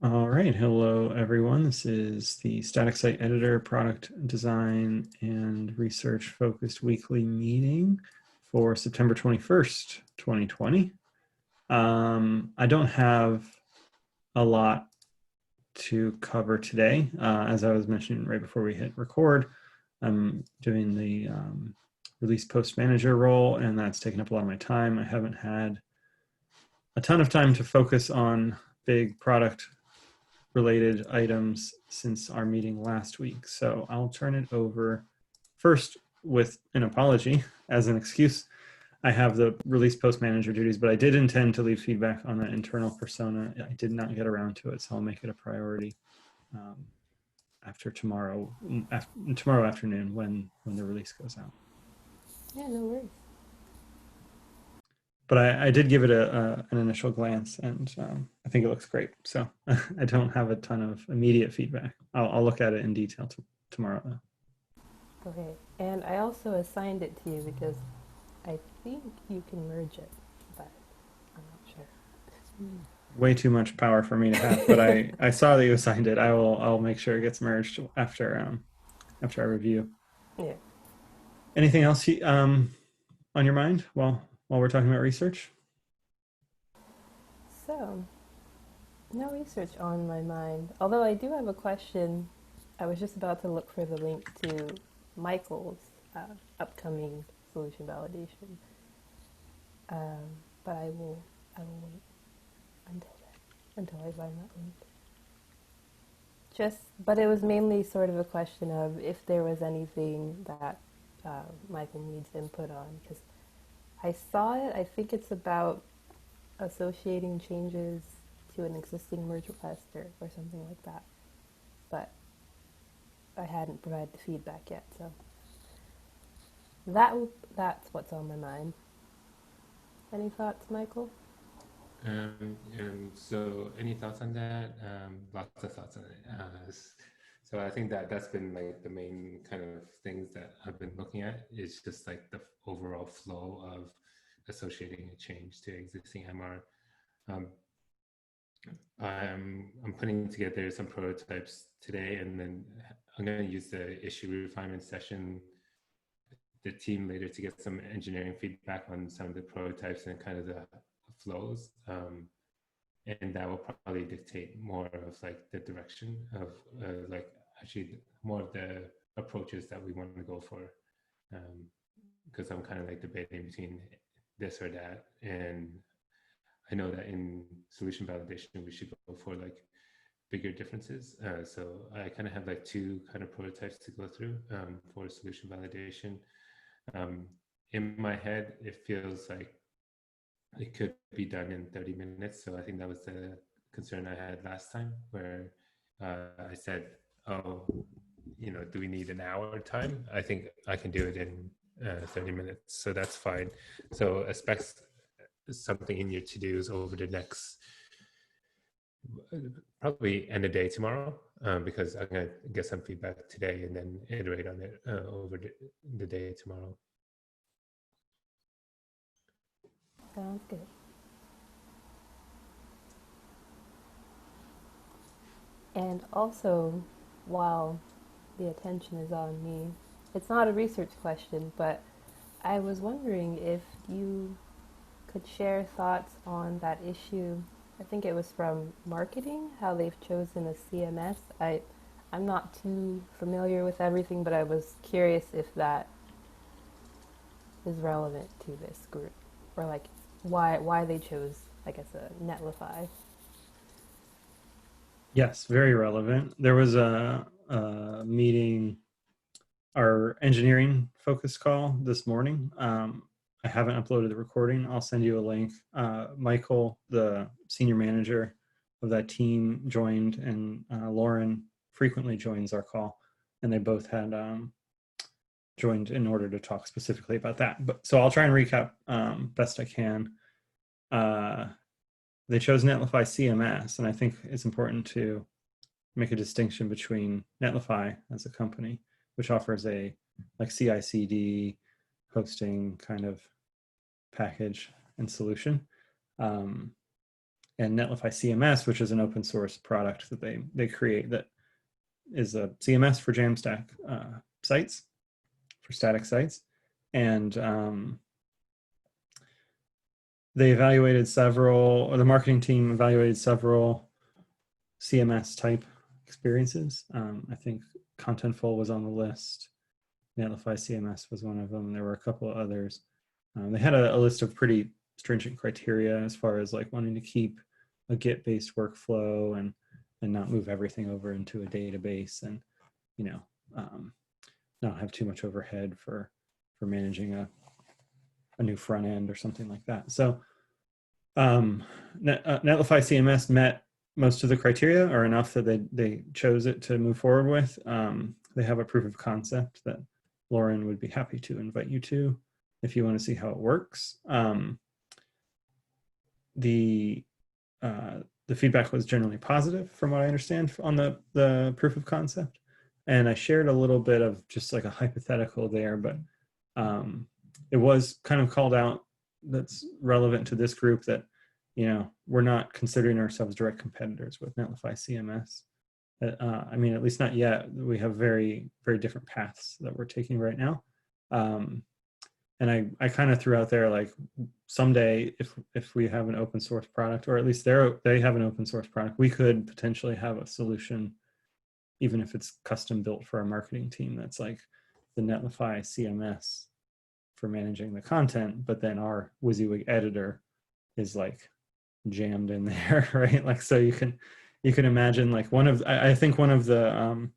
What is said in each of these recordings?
All right, hello everyone. This is the Static Site Editor Product Design and Research Focused Weekly Meeting for September 21st, 2020. I don't have a lot to cover today. As I was mentioning right before we hit record, I'm doing the release post manager role, and that's taken up a lot of my time. I haven't had a ton of time to focus on big product related items since our meeting last week. So I'll turn it over first with an apology as an excuse. I have the release post manager duties, but I did intend to leave feedback on the internal persona. I did not get around to it, so I'll make it a priority after tomorrow afternoon when the release goes out. Yeah, no worries. But I did give it an initial glance, and I think it looks great. So I don't have a ton of immediate feedback. I'll look at it in detail tomorrow, though. Okay, and I also assigned it to you because I think you can merge it, but I'm not sure. Way too much power for me to have, but I saw that you assigned it. I'll make sure it gets merged after I review. Yeah. Anything else on your mind while we're talking about research? So, no research on my mind. Although I do have a question. I was just about to look for the link to Michael's upcoming solution validation, but I will wait until I find that link. But it was mainly sort of a question of if there was anything that Michael needs input on, because I saw it. I think it's about associating changes to an existing merge request or something like that. But I hadn't provided the feedback yet, so that's what's on my mind. Any thoughts, Michael? So any thoughts on that? Lots of thoughts on it. So I think that's been like the main kind of things that I've been looking at is just like the overall flow of associating a change to existing MR. I'm putting together some prototypes today, and then I'm going to use the issue refinement session, the team later, to get some engineering feedback on some of the prototypes and kind of the flows. And that will probably dictate more of like the direction of like actually more of the approaches that we want to go for. Because I'm kind of like debating between this or that. And I know that in solution validation, we should go for like bigger differences. So I kind of have like two kind of prototypes to go through for solution validation. In my head, it feels like it could be done in 30 minutes. So I think that was the concern I had last time, where I said, oh, do we need an hour time? I think I can do it in 30 minutes. So that's fine. So expect something in your to-dos over the next, probably end of day tomorrow, because I'm going to get some feedback today and then iterate on it over the day tomorrow. Sounds good. And also, while the attention is on me, it's not a research question, but I was wondering if you could share thoughts on that issue. I think it was from marketing, how they've chosen a CMS. I'm not too familiar with everything, but I was curious if that is relevant to this group, or like why they chose, I guess, a Netlify. Yes, very relevant. There was a meeting, our engineering focus call this morning. I haven't uploaded the recording. I'll send you a link. Michael, the senior manager of that team, joined, and Lauren frequently joins our call, and they both had joined in order to talk specifically about that. But so I'll try and recap best I can. They chose Netlify CMS, and I think it's important to make a distinction between Netlify as a company, which offers a like CI/CD hosting kind of package and solution, and Netlify CMS, which is an open source product that they create that is a CMS for Jamstack sites, for static sites. And they evaluated several, or the marketing team evaluated several CMS type experiences. I think Contentful was on the list. Netlify CMS was one of them. There were a couple of others. They had a list of pretty stringent criteria as far as like wanting to keep a Git-based workflow and not move everything over into a database, and not have too much overhead for managing a new front end or something like that. So Netlify CMS met most of the criteria, or enough that they chose it to move forward with. They have a proof of concept that Lauren would be happy to invite you to if you want to see how it works. The feedback was generally positive from what I understand on the proof of concept. And I shared a little bit of just like a hypothetical there, but it was kind of called out that's relevant to this group that, we're not considering ourselves direct competitors with Netlify CMS. I mean, at least not yet. We have very, very different paths that we're taking right now. And I kind of threw out there, like, someday if we have an open source product, or at least they have an open source product, we could potentially have a solution, even if it's custom built for our marketing team, that's like the Netlify CMS for managing the content, but then our WYSIWYG editor is like jammed in there, right? Like, so you can imagine, like, I think one of the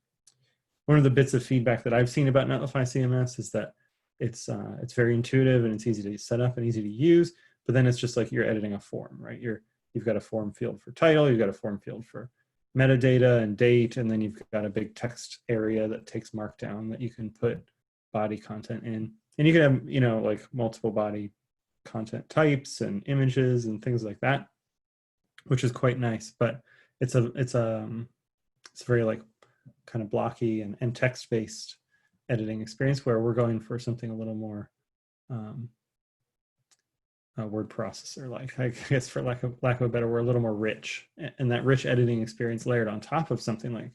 bits of feedback that I've seen about Netlify CMS is that it's very intuitive and it's easy to set up and easy to use, but then it's just like you're editing a form, right? You've got a form field for title, you've got a form field for metadata and date, and then you've got a big text area that takes markdown that you can put body content in. And you can have, like, multiple body content types and images and things like that, which is quite nice. But it's very, like, kind of blocky and text-based editing experience, where we're going for something a little more word processor, like, I guess, for lack of a better word, a little more rich. And that rich editing experience layered on top of something like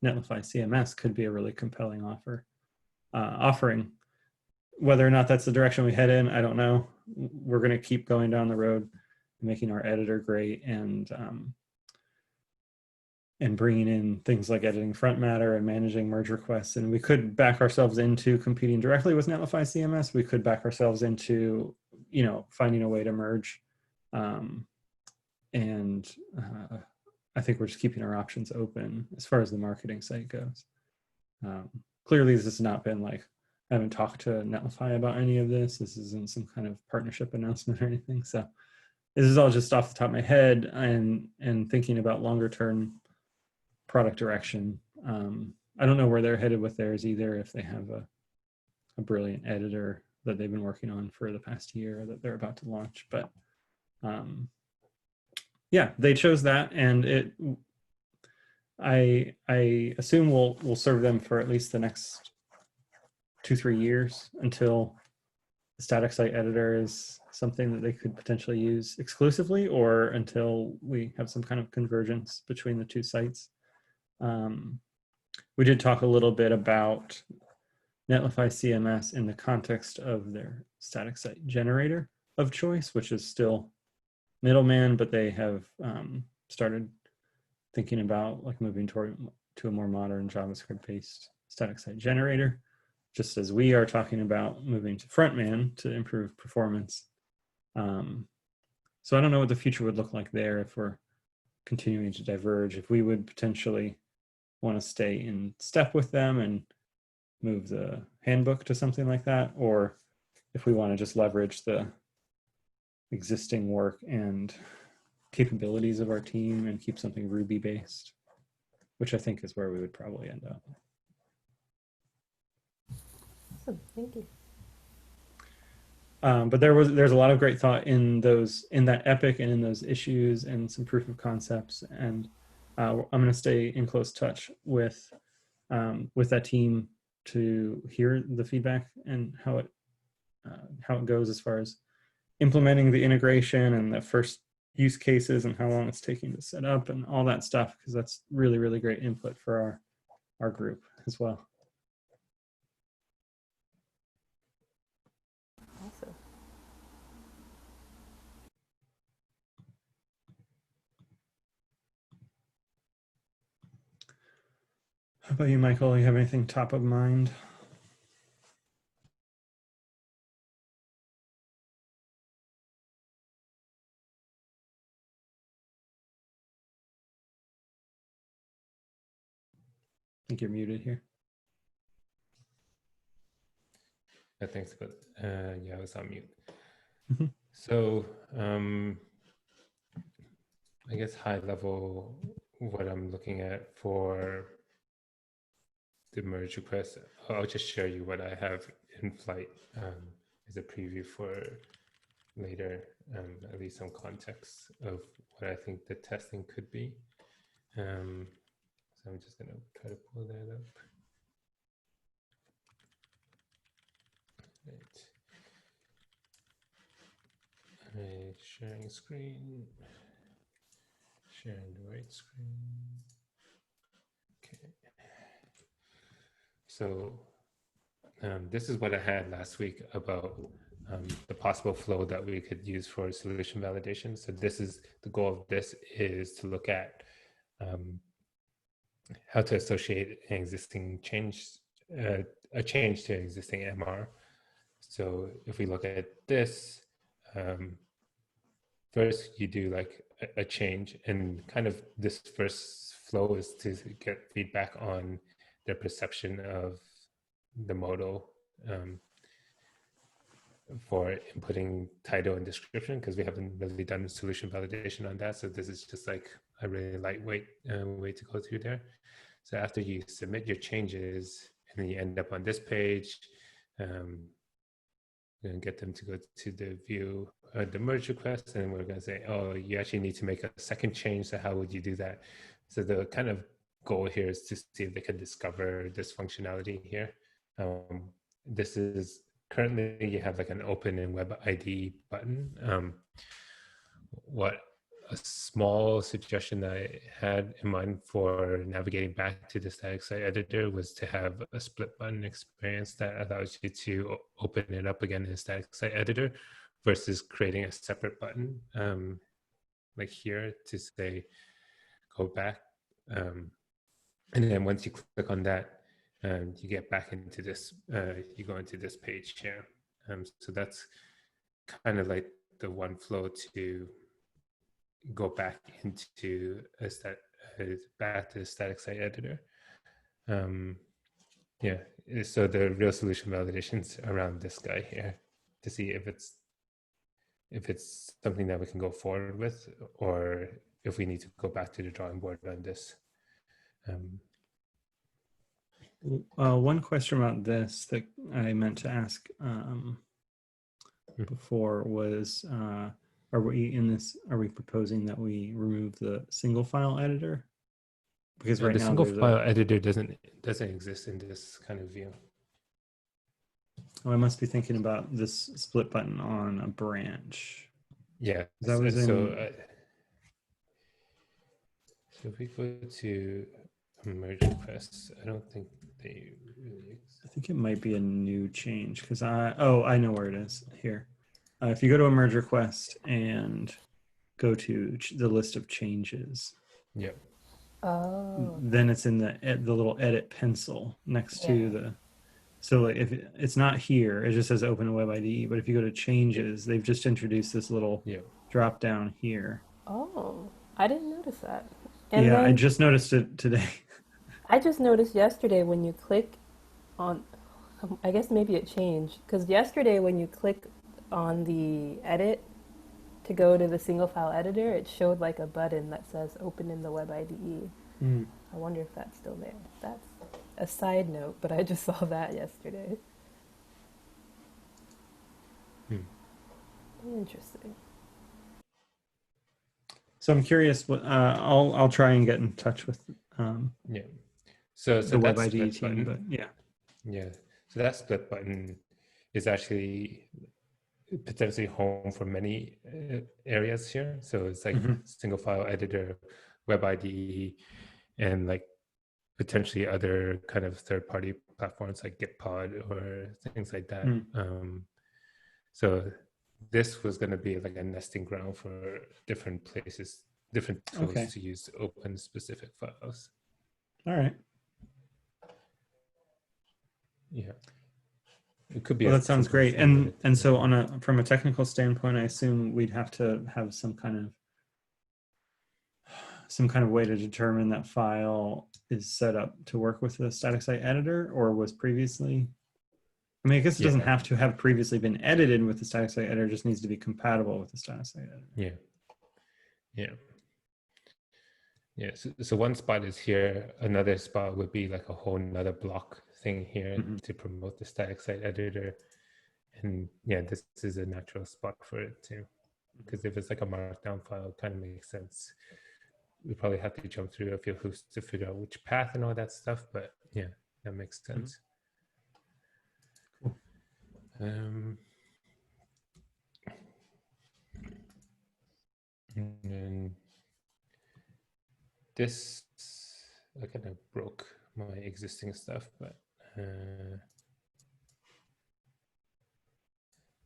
Netlify CMS could be a really compelling offering. Whether or not that's the direction we head in, I don't know. We're going to keep going down the road, making our editor great, and bringing in things like editing front matter and managing merge requests. And we could back ourselves into competing directly with Netlify CMS. We could back ourselves into, finding a way to merge. I think we're just keeping our options open as far as the marketing site goes. Clearly, this has not been like, I haven't talked to Netlify about any of this. This isn't some kind of partnership announcement or anything. So this is all just off the top of my head and thinking about longer term product direction. I don't know where they're headed with theirs either, if they have a brilliant editor that they've been working on for the past year that they're about to launch. But yeah, they chose that, and I assume we'll serve them for at least the next 2-3 years, until the static site editor is something that they could potentially use exclusively, or until we have some kind of convergence between the two sites. We did talk a little bit about Netlify CMS in the context of their static site generator of choice, which is still middleman, but they have started thinking about, like, moving to a more modern JavaScript-based static site generator, just as we are talking about moving to Frontman to improve performance. So I don't know what the future would look like there if we're continuing to diverge, if we would potentially want to stay in step with them and move the handbook to something like that, or if we want to just leverage the existing work and capabilities of our team and keep something Ruby based, which I think is where we would probably end up. Awesome, thank you. But there's a lot of great thought in that epic and in those issues, and some proof of concepts. And I'm going to stay in close touch with that team to hear the feedback and how it goes as far as implementing the integration and the first use cases and how long it's taking to set up and all that stuff, because that's really, really great input for our group as well. Awesome. How about you, Michael? You have anything top of mind? I think you're muted here. Thanks, but yeah, I was on mute. Mhm. So I guess high level, what I'm looking at for the merge request, I'll just share you what I have in flight as a preview for later, at least some context of what I think the testing could be. So I'm just gonna try to pull that up. Right. Sharing screen. Sharing the right screen. Okay. So this is what I had last week about the possible flow that we could use for solution validation. So this is the goal of this is to look at how to associate an existing change, a change to existing MR. So if we look at this, first you do like a change, and kind of this first flow is to get feedback on their perception of the modal for inputting title and description, because we haven't really done solution validation on that. So this is just like a really lightweight way to go through there. So after you submit your changes and then you end up on this page, and get them to go to the view the merge request, and we're going to say, oh, you actually need to make a second change. So how would you do that? So the kind of goal here is to see if they can discover this functionality here. This is currently you have like an open in web ID button. What a small suggestion that I had in mind for navigating back to the static site editor was to have a split button experience that allows you to open it up again in static site editor versus creating a separate button like here to say go back. And then once you click on that, you get back into this, you go into this page here. So that's kind of like the one flow to go back into back to the static site editor. Yeah, so the real solution validations around this guy here to see if it's something that we can go forward with, or if we need to go back to the drawing board on this. One question about this that I meant to ask before was, are we proposing that we remove the single file editor? Because right the now single there's file editor doesn't exist in this kind of view. I must be thinking about this split button on a branch. Yeah, That was so if we go to merge requests, I don't think they really exist. I think it might be a new change because I know where it is here. If you go to a merge request and go to the list of changes, Yep. Oh. then it's in the little edit pencil next to the. So like if it's not here, it just says open a web IDE. But if you go to changes, they've just introduced this little drop down here. Oh, I didn't notice that. And yeah, then I just noticed it today. I just noticed yesterday when you click on, I guess maybe it changed, because yesterday when you click on the edit to go to the single file editor, it showed like a button that says open in the web IDE. I wonder if that's still there. That's a side note, but I just saw that yesterday. Interesting. So I'm curious. What I'll try and get in touch with So the web that IDE split team, button, but yeah. So that split button is actually potentially home for many areas here. So it's like Mhm. single file editor, web IDE, and like potentially other kind of third-party platforms like Gitpod or things like that. Mm. So this was going to be like a nesting ground for different places, different tools Okay. to use to open specific files. All right. Yeah, it could be Well, as that sounds simple as great. saying that And it's so on from a technical standpoint, I assume we'd have to have some kind of way to determine that file is set up to work with the static site editor or was previously. I mean, I guess it doesn't yeah, have to have previously been edited with the static site editor, it just needs to be compatible with the static site editor. yeah, yeah. Yeah, so one spot is here. Another spot would be like a whole nother block thing here Mhm. to promote the static site editor. And yeah, this is a natural spot for it too. Because if it's like a markdown file, it kind of makes sense. We probably have to jump through a few hoops to figure out which path and all that stuff. But yeah, that makes sense. Cool. And then this, I kind of broke my existing stuff, but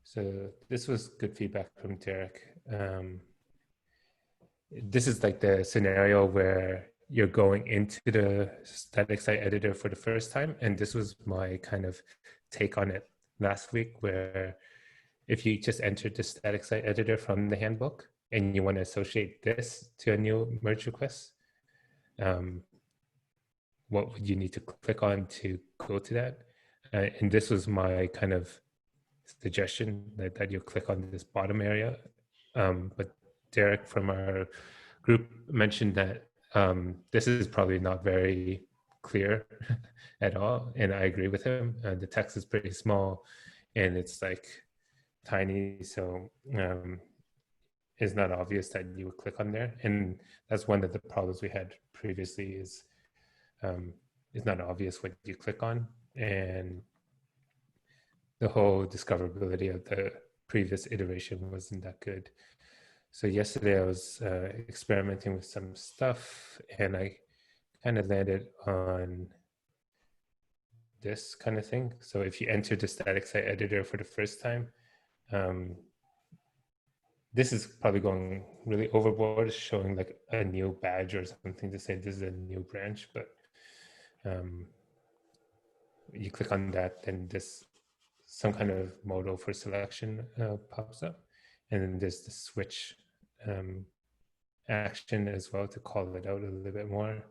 so this was good feedback from Derek. This is like the scenario where you're going into the static site editor for the first time. And this was my kind of take on it last week, where if you just entered the static site editor from the handbook and you want to associate this to a new merge request, what would you need to click on to go to that? And this was my kind of suggestion that you click on this bottom area. But Derek from our group mentioned that this is probably not very clear at all. And I agree with him. The text is pretty small and it's like tiny. So it's not obvious that you would click on there. And that's one of the problems we had previously is it's not obvious what you click on. And the whole discoverability of the previous iteration wasn't that good. So yesterday I was experimenting with some stuff and I kind of landed on this kind of thing. So if you enter the static site editor for the first time, this is probably going really overboard, showing like a new badge or something to say this is a new branch, but you click on that, then this some kind of modal for selection pops up. And then there's the switch action as well to call it out a little bit more.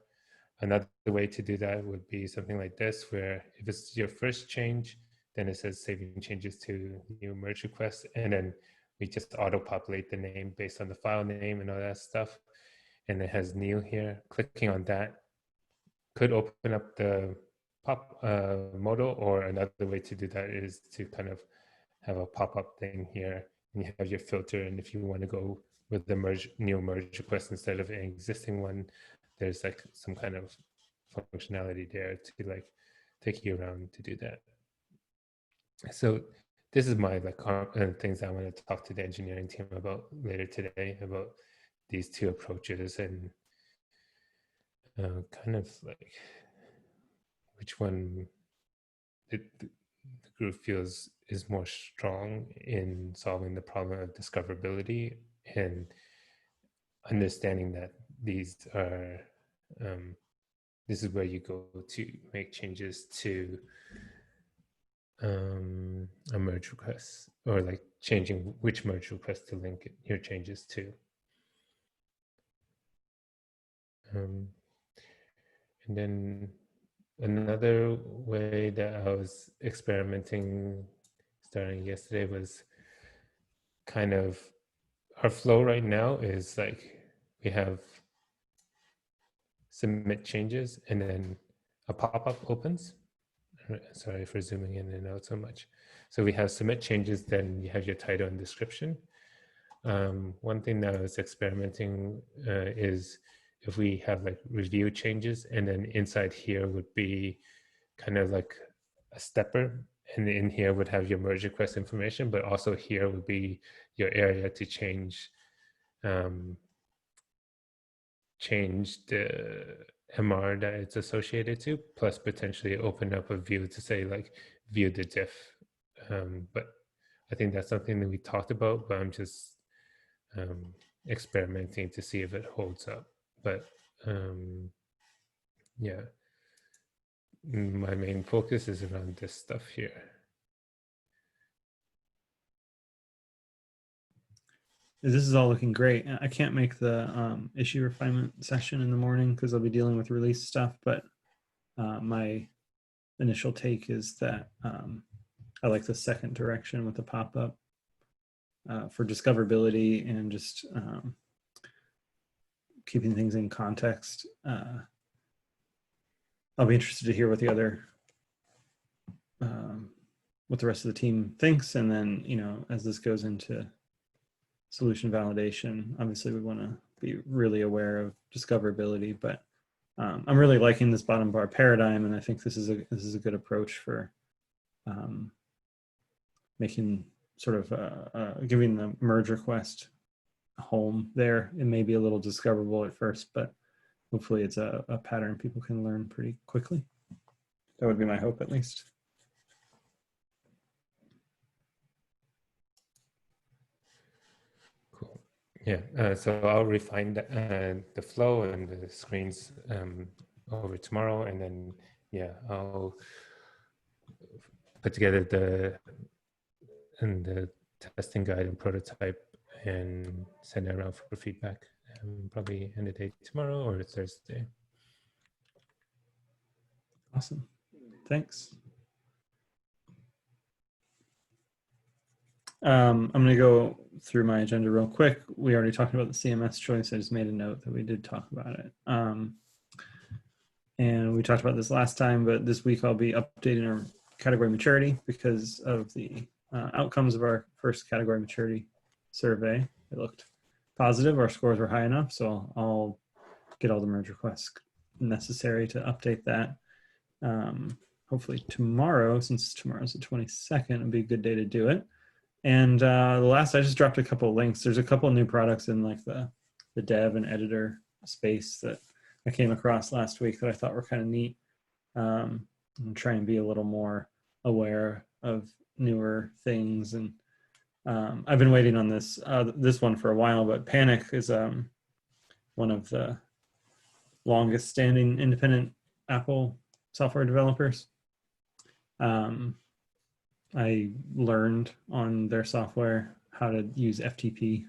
Another way to do that would be something like this, where if it's your first change, then it says saving changes to new merge request. And then we just auto-populate the name based on the file name and all that stuff. And it has new here. Clicking on that could open up the pop modal, or another way to do that is to kind of have a pop-up thing here and you have your filter. And if you want to go with the new merge request instead of an existing one, there's like some kind of functionality there to like take you around to do that. So this is my like things I want to talk to the engineering team about later today, about these two approaches and kind of like which one the group feels is more strong in solving the problem of discoverability and understanding that these are this is where you go to make changes to a merge request, or like changing which merge request to link your changes to. And then another way that I was experimenting starting yesterday was kind of our flow right now is like we have submit changes and then a pop-up opens. Sorry for zooming in and out so much. So we have submit changes, then you have your title and description. One thing that I was experimenting is if we have like review changes, and then inside here would be kind of like a stepper and in here would have your merge request information, but also here would be your area to change change the MR that it's associated to, plus potentially open up a view to say like view the diff. But I think that's something that we talked about, but I'm just experimenting to see if it holds up. But yeah, my main focus is around this stuff here. This is all looking great. I can't make the issue refinement session in the morning because I'll be dealing with release stuff, but my initial take is that I like the second direction with the pop-up for discoverability and just keeping things in context. I'll be interested to hear what the other, what the rest of the team thinks. And then, you know, as this goes into solution validation, obviously we want to be really aware of discoverability, but I'm really liking this bottom bar paradigm, and I think this is a good approach for making sort of giving the merge request a home there. It may be a little discoverable at first, but hopefully it's a pattern people can learn pretty quickly. That would be my hope, at least. Cool. Yeah, so I'll refine the flow and the screens over tomorrow, and then yeah, I'll put together the testing guide and prototype and send it around for feedback. Probably end of day tomorrow or Thursday. Awesome. Thanks. I'm going to go through my agenda real quick. We already talked about the CMS choice. I just made a note that we did talk about it. And we talked about this last time, but this week I'll be updating our category maturity because of the outcomes of our first category maturity survey. It looked positive. Our scores were high enough, so I'll get all the merge requests necessary to update that. Hopefully tomorrow, since tomorrow's the 22nd, it'll be a good day to do it. And the last, I just dropped a couple of links. There's a couple of new products in like the dev and editor space that I came across last week that I thought were kind of neat. I'm trying to be a little more aware of newer things. And I've been waiting on this one for a while, but Panic is one of the longest standing independent Apple software developers. I learned on their software how to use FTP.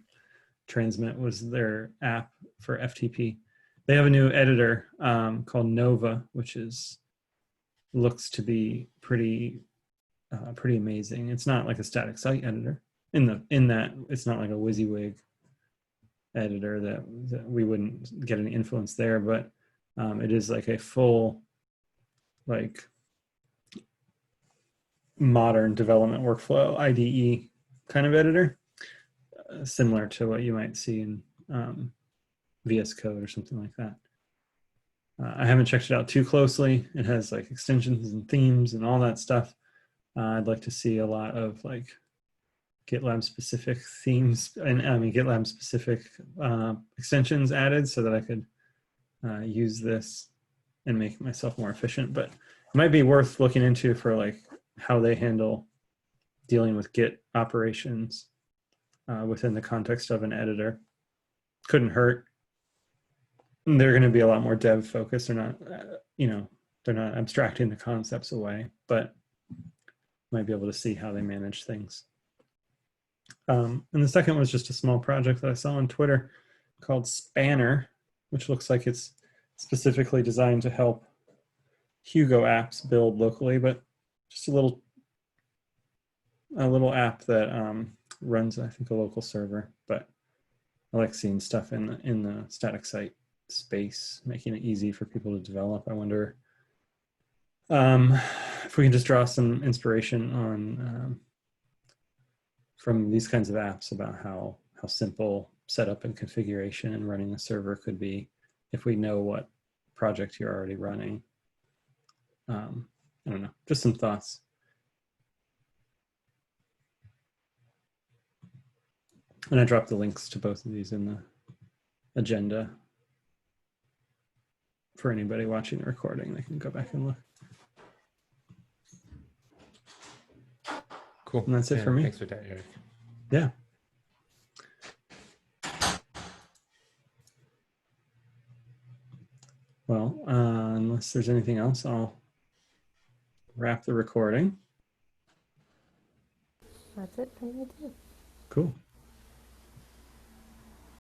Transmit was their app for FTP. They have a new editor called Nova, which looks to be pretty amazing. It's not like a static site editor. In that it's not like a WYSIWYG editor that we wouldn't get any influence there, but it is like a full like modern development workflow IDE kind of editor, similar to what you might see in VS Code or something like that. I haven't checked it out too closely. It has like extensions and themes and all that stuff. I'd like to see a lot of like GitLab specific themes and GitLab specific extensions added so that I could use this and make myself more efficient. But it might be worth looking into for like how they handle dealing with Git operations within the context of an editor. Couldn't hurt. They're going to be a lot more dev focused. They're not, they're not abstracting the concepts away, but might be able to see how they manage things. And the second was just a small project that I saw on Twitter called Spanner, which looks like it's specifically designed to help Hugo apps build locally, but just a little app that runs, I think, a local server. But I like seeing stuff in the static site space, making it easy for people to develop. I wonder if we can just draw some inspiration on from these kinds of apps about how simple setup and configuration and running the server could be if we know what project you're already running. I don't know, just some thoughts. And I dropped the links to both of these in the agenda for anybody watching the recording. They can go back and look. Cool. And that's it for me. Thanks for that, Eric. Yeah. Well, unless there's anything else, I'll wrap the recording. That's it for me too. Cool.